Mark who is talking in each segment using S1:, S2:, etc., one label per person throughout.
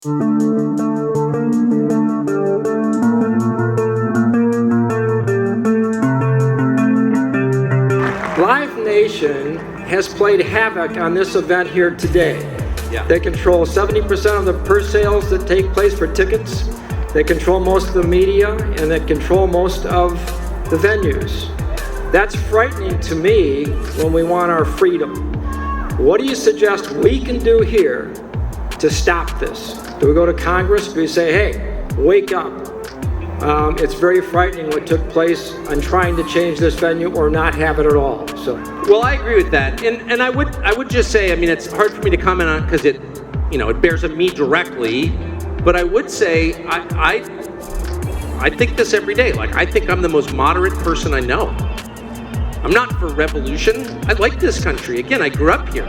S1: Live Nation has played havoc on this event here today.
S2: Yeah.
S1: They control 70% of the purse sales that take place for tickets. They control most of the media, and they control most of the venues. That's frightening to me when we want our freedom. What do you suggest we can do here to stop this? Do we go to Congress? Do we say, hey, wake up? It's very frightening what took place on trying to change this venue or not have it at all. So,
S2: well, I agree with that, and I would just say, I mean, it's hard for me to comment on because it bears on me directly, but I would say I think this every day. Like, I think I'm the most moderate person I know. I'm not for revolution. I like this country. Again, I grew up here,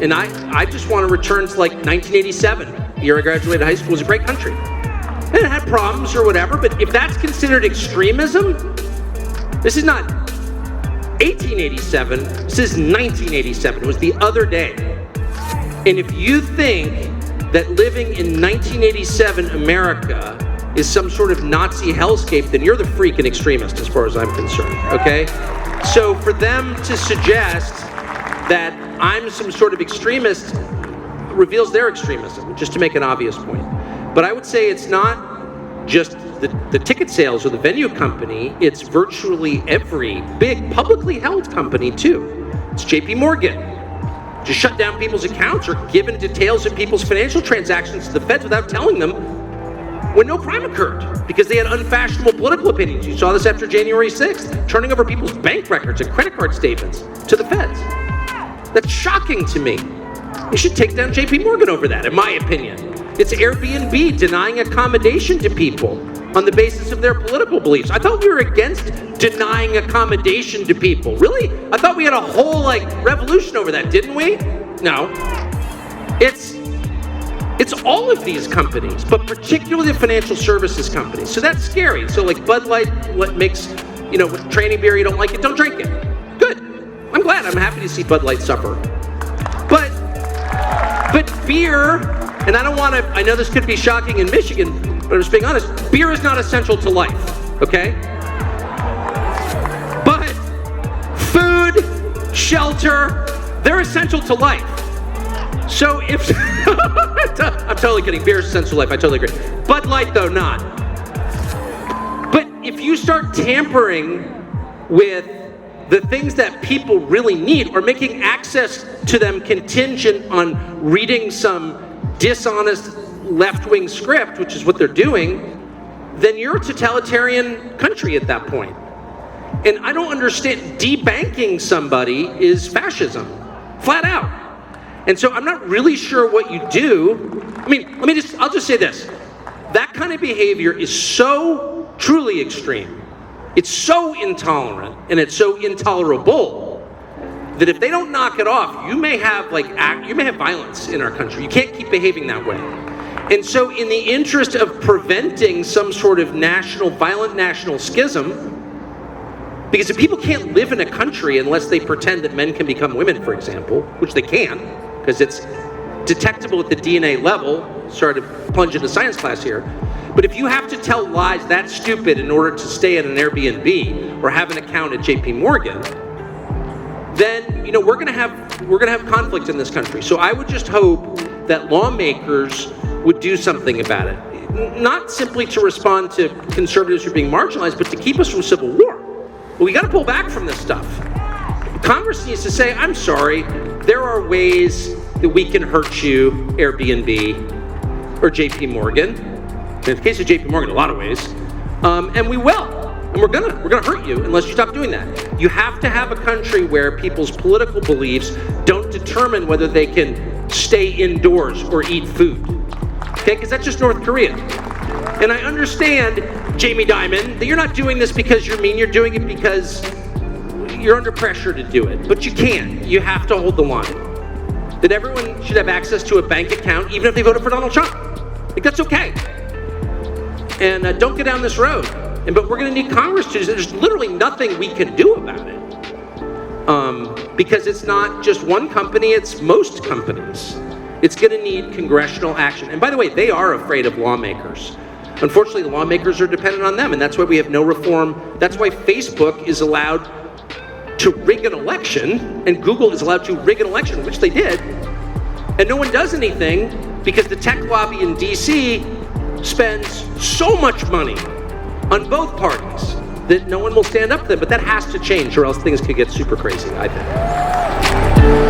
S2: and I just want to return to like 1987, the year I graduated high school. It was a great country. And it had problems or whatever, but if that's considered extremism, this is not 1887, this is 1987. It was the other day. And if you think that living in 1987 America is some sort of Nazi hellscape, then you're the freaking extremist as far as I'm concerned, okay? So for them to suggest that I'm some sort of extremist reveals their extremism, just to make an obvious point. But I would say it's not just the ticket sales or the venue company, it's virtually every big publicly held company too. It's JP Morgan. Just shut down people's accounts or given details of people's financial transactions to the feds without telling them when no crime occurred because they had unfashionable political opinions. You saw this after January 6th, turning over people's bank records and credit card statements to the feds. That's shocking to me. They should take down JP Morgan over that, in my opinion. It's Airbnb denying accommodation to people on the basis of their political beliefs. I thought we were against denying accommodation to people. Really? I thought we had a whole revolution over that, didn't we? No. It's all of these companies, but particularly the financial services companies. So that's scary. So Bud Light, what makes, training beer, you don't like it, don't drink it. Good. I'm glad. I'm happy to see Bud Light suffer. But beer, and I know this could be shocking in Michigan, but I'm just being honest, beer is not essential to life, okay? But food, shelter, they're essential to life. So if, I'm totally kidding, beer is essential to life, I totally agree. Bud Light though, not. But if you start tampering with the things that people really need or making access to them contingent on reading some dishonest left-wing script, which is what they're doing, then you're a totalitarian country at that point. And I don't understand, debanking somebody is fascism, flat out. And so I'm not really sure what you do. I mean, I'll just say this. That kind of behavior is so truly extreme. It's so intolerant and it's so intolerable that if they don't knock it off, you may have violence in our country. You can't keep behaving that way. And so in the interest of preventing some sort of violent national schism, because if people can't live in a country unless they pretend that men can become women, for example, which they can, because it's detectable at the DNA level, sorry to plunge into science class here, but if you have to tell lies that stupid in order to stay at an Airbnb or have an account at JP Morgan, then we're gonna have conflict in this country. So I would just hope that lawmakers would do something about it. Not simply to respond to conservatives who are being marginalized, but to keep us from civil war. Well, we gotta pull back from this stuff. Congress needs to say, I'm sorry, there are ways that we can hurt you, Airbnb or JP Morgan. In the case of JP Morgan, a lot of ways. And we will. And we're gonna hurt you unless you stop doing that. You have to have a country where people's political beliefs don't determine whether they can stay indoors or eat food. Okay, because that's just North Korea. And I understand, Jamie Dimon, that you're not doing this because you're mean, you're doing it because you're under pressure to do it. But you can't. You have to hold the line. That everyone should have access to a bank account, even if they voted for Donald Trump. Like, that's okay. And don't get down this road. But we're going to need Congress to. There's literally nothing we can do about it. Because it's not just one company, it's most companies. It's going to need congressional action. And by the way, they are afraid of lawmakers. Unfortunately, the lawmakers are dependent on them, and that's why we have no reform. That's why Facebook is allowed to rig an election, and Google is allowed to rig an election, which they did, and no one does anything because the tech lobby in DC spends so much money on both parties that no one will stand up to them. But that has to change, or else things could get super crazy, I think.